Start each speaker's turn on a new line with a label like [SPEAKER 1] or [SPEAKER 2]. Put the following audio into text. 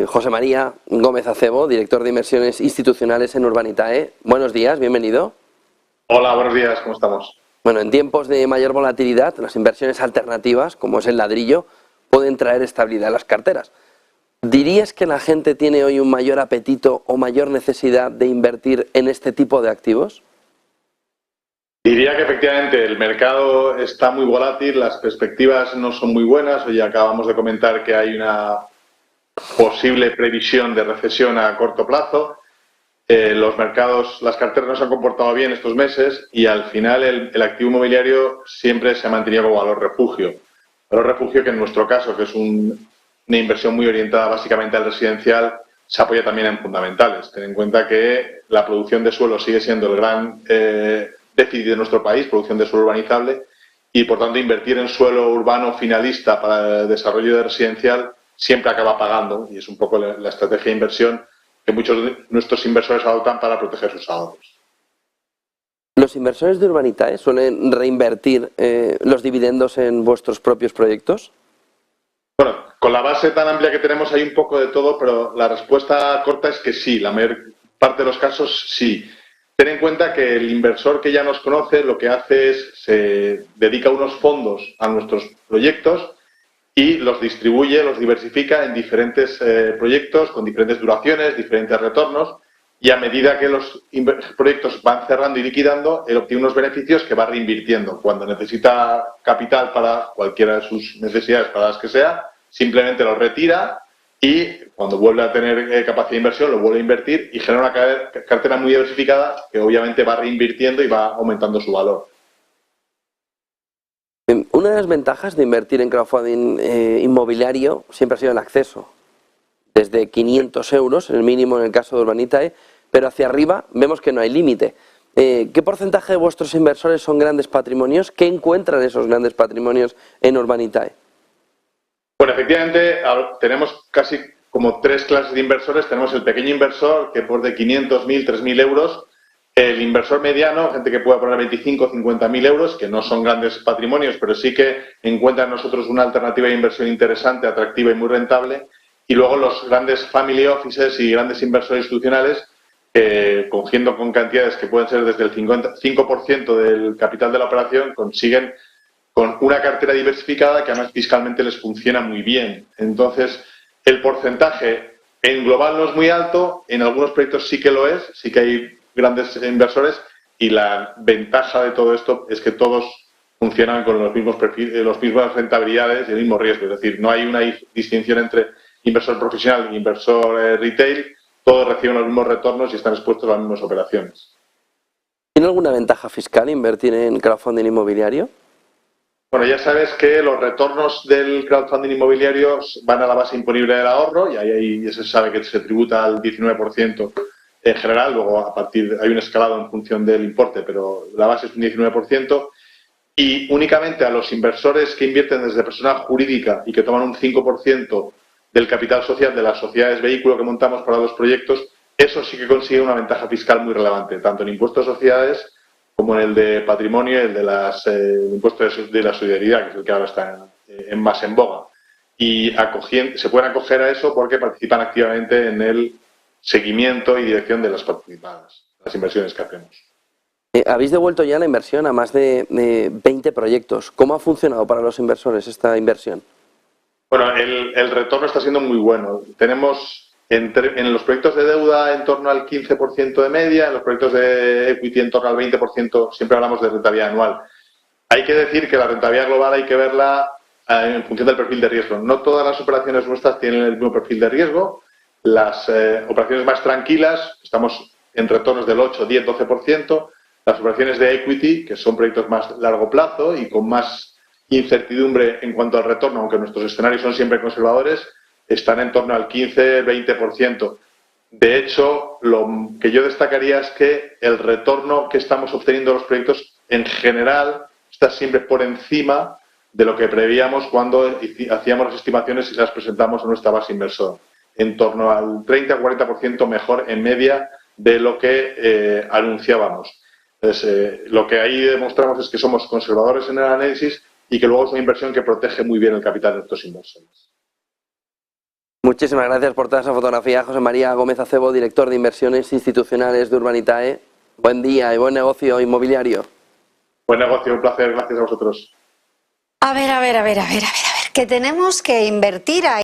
[SPEAKER 1] José María Gómez Acebo, director de inversiones institucionales en Urbanitae. Buenos días, bienvenido.
[SPEAKER 2] Hola, buenos días, ¿cómo estamos?
[SPEAKER 1] Bueno, en tiempos de mayor volatilidad, las inversiones alternativas, como es el ladrillo, pueden traer estabilidad a las carteras. ¿Dirías que la gente tiene hoy un mayor apetito o mayor necesidad de invertir en este tipo de activos?
[SPEAKER 2] Diría que efectivamente el mercado está muy volátil, las perspectivas no son muy buenas. Hoy acabamos de comentar que hay una posible previsión de recesión a corto plazo. Los mercados, las carteras no se han comportado bien estos meses y al final el activo inmobiliario siempre se ha mantenido como valor refugio. Valor refugio que en nuestro caso, que es una inversión muy orientada básicamente al residencial, se apoya también en fundamentales. Ten en cuenta que la producción de suelo sigue siendo el gran déficit de nuestro país, producción de suelo urbanizable, y por tanto invertir en suelo urbano finalista para el desarrollo de residencial siempre acaba pagando, y es un poco la estrategia de inversión que muchos de nuestros inversores adoptan para proteger sus ahorros.
[SPEAKER 1] ¿Los inversores de Urbanitae suelen reinvertir los dividendos en vuestros propios proyectos?
[SPEAKER 2] Bueno, con la base tan amplia que tenemos hay un poco de todo, pero la respuesta corta es que sí, la mayor parte de los casos sí. Ten en cuenta que el inversor que ya nos conoce lo que hace es se dedica unos fondos a nuestros proyectos y los distribuye, los diversifica en diferentes proyectos con diferentes duraciones, diferentes retornos, y a medida que los proyectos van cerrando y liquidando, él obtiene unos beneficios que va reinvirtiendo. Cuando necesita capital para cualquiera de sus necesidades, para las que sea, simplemente lo retira y cuando vuelve a tener capacidad de inversión lo vuelve a invertir y genera una cartera muy diversificada que obviamente va reinvirtiendo y va aumentando su valor.
[SPEAKER 1] Una de las ventajas de invertir en crowdfunding inmobiliario siempre ha sido el acceso. Desde 500 euros, el mínimo en el caso de Urbanitae, pero hacia arriba vemos que no hay límite. ¿Qué porcentaje de vuestros inversores son grandes patrimonios? ¿Qué encuentran esos grandes patrimonios en Urbanitae?
[SPEAKER 2] Bueno, efectivamente tenemos casi como tres clases de inversores. Tenemos el pequeño inversor que por de 500.000, 3.000 euros, el inversor mediano, gente que puede poner 25 o 50.000 euros, que no son grandes patrimonios, pero sí que encuentran en nosotros una alternativa de inversión interesante, atractiva y muy rentable. Y luego los grandes family offices y grandes inversores institucionales, cogiendo con cantidades que pueden ser desde el 5% del capital de la operación, consiguen con una cartera diversificada que además fiscalmente les funciona muy bien. Entonces, el porcentaje en global no es muy alto, en algunos proyectos sí que lo es, sí que hay grandes inversores, y la ventaja de todo esto es que todos funcionan con los mismos perfiles, las mismas rentabilidades y el mismo riesgo. Es decir, no hay una distinción entre inversor profesional e inversor retail, todos reciben los mismos retornos y están expuestos a las mismas operaciones.
[SPEAKER 1] ¿Tiene alguna ventaja fiscal invertir en crowdfunding inmobiliario?
[SPEAKER 2] Bueno, ya sabes que los retornos del crowdfunding inmobiliario van a la base imponible del ahorro y ahí se sabe que se tributa al 19% en general, luego a partir hay un escalado en función del importe, pero la base es un 19%, y únicamente a los inversores que invierten desde persona jurídica y que toman un 5% del capital social de las sociedades vehículo que montamos para los proyectos, eso sí que consigue una ventaja fiscal muy relevante, tanto en impuestos de sociedades como en el de patrimonio y el de los impuestos de la solidaridad, que es el que ahora está más en boga. Y se pueden acoger a eso porque participan activamente en el seguimiento y dirección de las participadas, las inversiones que hacemos.
[SPEAKER 1] Habéis devuelto ya la inversión a más de 20 proyectos. ¿Cómo ha funcionado para los inversores esta inversión?
[SPEAKER 2] Bueno, el retorno está siendo muy bueno. Tenemos en los proyectos de deuda en torno al 15% de media, en los proyectos de equity en torno al 20%, siempre hablamos de rentabilidad anual. Hay que decir que la rentabilidad global hay que verla en función del perfil de riesgo. No todas las operaciones nuestras tienen el mismo perfil de riesgo. Las operaciones más tranquilas, estamos en retornos del 8, 10, 12%. Las operaciones de equity, que son proyectos más largo plazo y con más incertidumbre en cuanto al retorno, aunque nuestros escenarios son siempre conservadores, están en torno al 15-20%. De hecho, lo que yo destacaría es que el retorno que estamos obteniendo de los proyectos en general está siempre por encima de lo que prevíamos cuando hacíamos las estimaciones y las presentamos a nuestra base inversora. En torno al 30-40% mejor en media de lo que anunciábamos. Entonces, lo que ahí demostramos es que somos conservadores en el análisis y que luego es una inversión que protege muy bien el capital de nuestros inversores.
[SPEAKER 1] Muchísimas gracias por toda esa fotografía, José María Gómez Acebo, director de inversiones institucionales de Urbanitae. Buen día y buen negocio inmobiliario.
[SPEAKER 2] Buen negocio, un placer, gracias a vosotros.
[SPEAKER 3] A ver, que tenemos que invertir ahí.